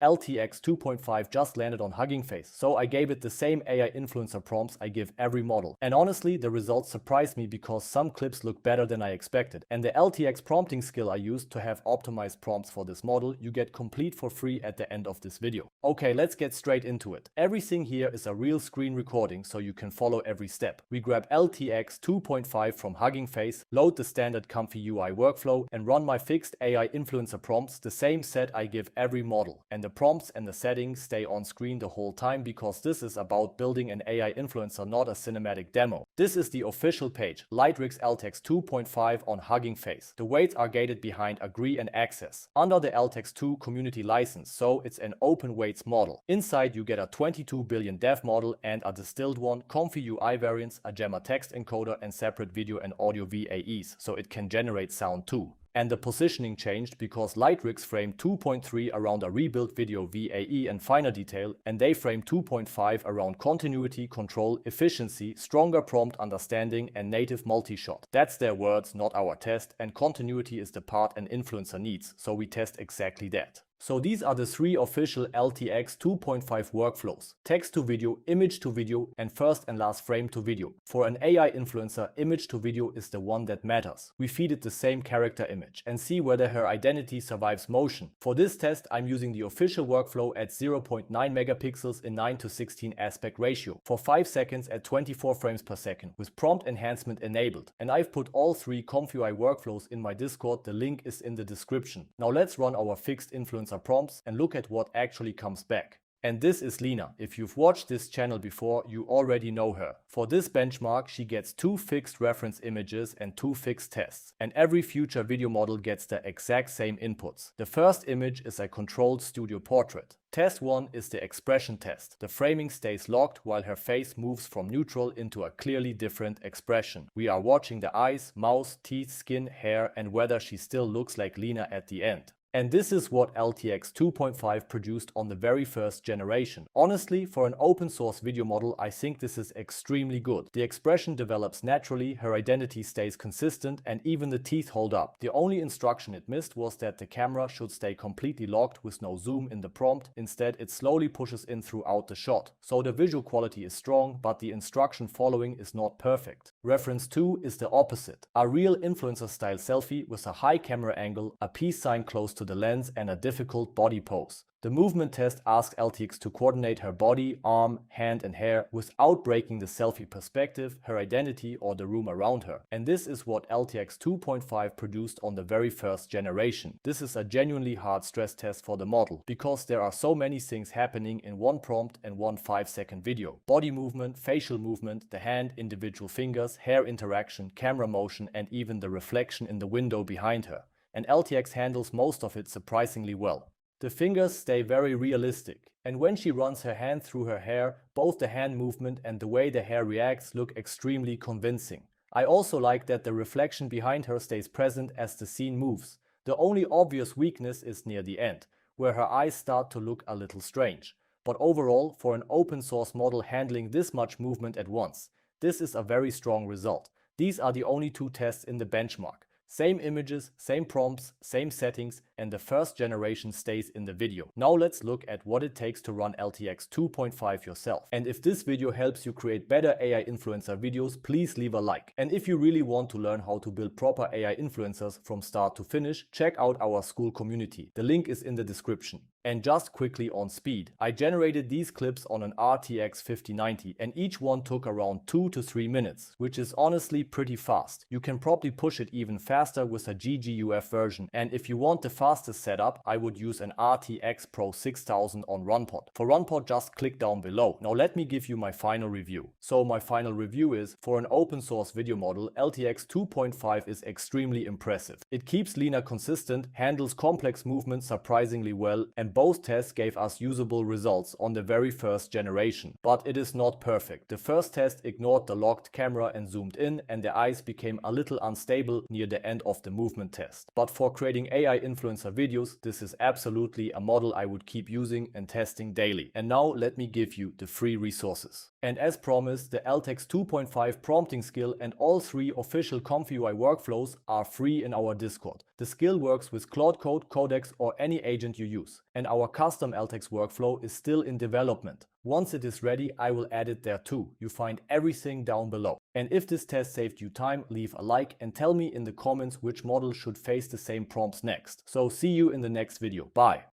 LTX 2.5 just landed on Hugging Face, so I gave it the same AI influencer prompts I give every model. And honestly, the results surprised me because some clips look better than I expected. And the LTX prompting skill I used to have optimized prompts for this model, you get complete for free at the end of this video. Okay, let's get straight into it. Everything here is a real screen recording, so you can follow every step. We grab LTX 2.5 from Hugging Face, load the standard ComfyUI workflow, and run my fixed AI influencer prompts, the same set I give every model. And the prompts and the settings stay on screen the whole time because this is about building an AI influencer, not a cinematic demo. This is the official page, Lightricks LTX 2.5 on Hugging Face. The weights are gated behind Agree and Access, under the LTX 2 community license, so it's an open weights model. Inside you get a 22 billion dev model and a distilled one, ComfyUI variants, a Gemma text encoder and separate video and audio VAEs, so it can generate sound too. And the positioning changed because Lightricks framed 2.3 around a rebuilt video VAE and finer detail, and they framed 2.5 around continuity, control, efficiency, stronger prompt understanding and native multi-shot. That's their words, not our test, and continuity is the part an influencer needs, so we test exactly that. So these are the three official LTX 2.5 workflows: text to video, image to video, and first and last frame to video. For an AI influencer, image to video is the one that matters. We feed it the same character image and see whether her identity survives motion. For this test, I'm using the official workflow at 0.9 megapixels in 9:16 aspect ratio for 5 seconds at 24 frames per second with prompt enhancement enabled. And I've put all three ComfyUI workflows in my Discord, the link is in the description. Now let's run our fixed influencer prompts and look at what actually comes back. And this is Lina. If you've watched this channel before, you already know her. For this benchmark, she gets 2 fixed reference images and 2 fixed tests. And every future video model gets the exact same inputs. The first image is a controlled studio portrait. Test 1 is the expression test. The framing stays locked while her face moves from neutral into a clearly different expression. We are watching the eyes, mouth, teeth, skin, hair, and whether she still looks like Lina at the end. And this is what LTX 2.5 produced on the very first generation. Honestly, for an open source video model, I think this is extremely good. The expression develops naturally, her identity stays consistent, and even the teeth hold up. The only instruction it missed was that the camera should stay completely locked with no zoom in the prompt. Instead, it slowly pushes in throughout the shot. So the visual quality is strong, but the instruction following is not perfect. Reference 2 is the opposite. A real influencer style selfie with a high camera angle, a peace sign close to the lens, and a difficult body pose. The movement test asks LTX to coordinate her body, arm, hand and hair without breaking the selfie perspective, her identity or the room around her. And this is what LTX 2.5 produced on the very first generation. This is a genuinely hard stress test for the model because there are so many things happening in one prompt and one 5-second video. Body movement, facial movement, the hand, individual fingers, hair interaction, camera motion, and even the reflection in the window behind her. And LTX handles most of it surprisingly well. The fingers stay very realistic, and when she runs her hand through her hair, both the hand movement and the way the hair reacts look extremely convincing. I also like that the reflection behind her stays present as the scene moves. The only obvious weakness is near the end, where her eyes start to look a little strange. But overall, for an open source model handling this much movement at once, this is a very strong result. These are the only 2 tests in the benchmark. Same images, same prompts, same settings, and the first generation stays in the video. Now let's look at what it takes to run LTX 2.5 yourself. And if this video helps you create better AI influencer videos, please leave a like. And if you really want to learn how to build proper AI influencers from start to finish, check out our Skool community. The link is in the description. And just quickly on speed, I generated these clips on an RTX 5090 and each one took around 2 to 3 minutes, which is honestly pretty fast. You can probably push it even faster with a GGUF version, and if you want the fastest setup, I would use an RTX Pro 6000 on RunPod. For RunPod, just click down below. Now let me give you my final review. So my final review is, for an open source video model, LTX 2.5 is extremely impressive. It keeps Lina consistent, handles complex movements surprisingly well, and both tests gave us usable results on the very first generation. But it is not perfect. The first test ignored the locked camera and zoomed in, and the eyes became a little unstable near the end of the movement test. But for creating AI influencer videos, this is absolutely a model I would keep using and testing daily. And now let me give you the free resources. And as promised, the LTX 2.5 prompting skill and all 3 official ComfyUI workflows are free in our Discord. The skill works with Claude Code, Codex or any agent you use. and our custom LTX workflow is still in development. Once it is ready, I will add it there too. You find everything down below. And if this test saved you time, leave a like and tell me in the comments which model should face the same prompts next. So see you in the next video. Bye.